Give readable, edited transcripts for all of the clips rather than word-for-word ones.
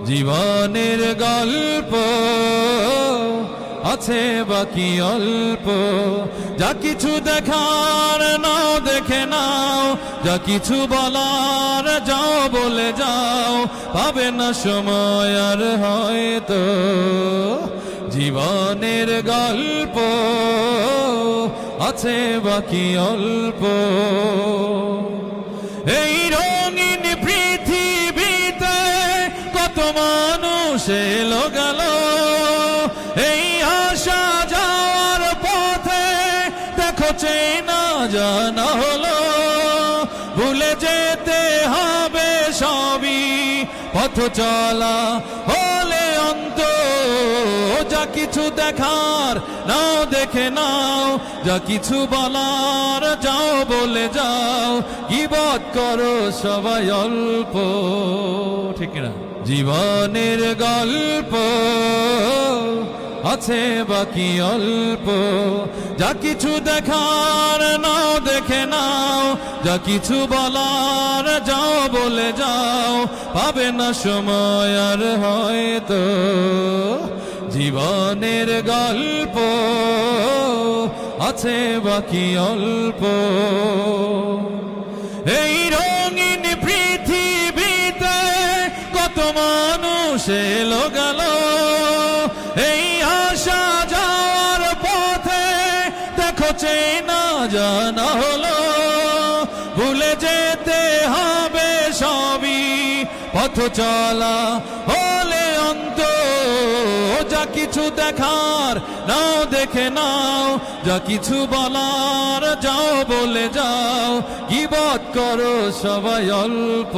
জীবনের গল্প আছে বাকি অল্প, যা কিছু দেখার নাও দেখে নাও, যা কিছু বলার যাও বলে যাও, পাবে না সময় আর হয়তো। জীবনের গল্প আছে বাকি অল্প। এই রঙিন পৃথিবীতে কত মানুষ এলো গেল, এই আসা যাওয়ার পথে দেখো চেনা জানা হলো। ভুলে যেতে হবে সবই, পথ চলা হলে অন্ত। যা কিছু দেখার নাও দেখে নাও, যা কিছু বলার যাও বলে যাও, গীবত করো সবাই অল্প, ঠিক না? জীবনের গল্প আছে বাকি অল্প, যা কিছু দেখার নাও দেখে নাও, যা কিছু বলার যাও বলে যাও, পাবে না সময় আর হয়তো। জীবনের গল্প আছে বাকি অল্প। এই রঙিন পৃথিবীতে কত মানুষ এলো গেল, এই আসা যাওয়ার পথে দেখো চেনা জানা হলো। ভুলে যেতে হবে সবই, পথ চলা হলে অন্ত। যা কিছু দেখার নাও দেখে নাও, যা কিছু বলার যাও বলে যাও, গীবত করো সবাই অল্প,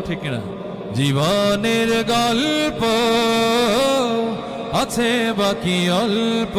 ঠিক না? জীবনের গল্প আছে বাকি অল্প।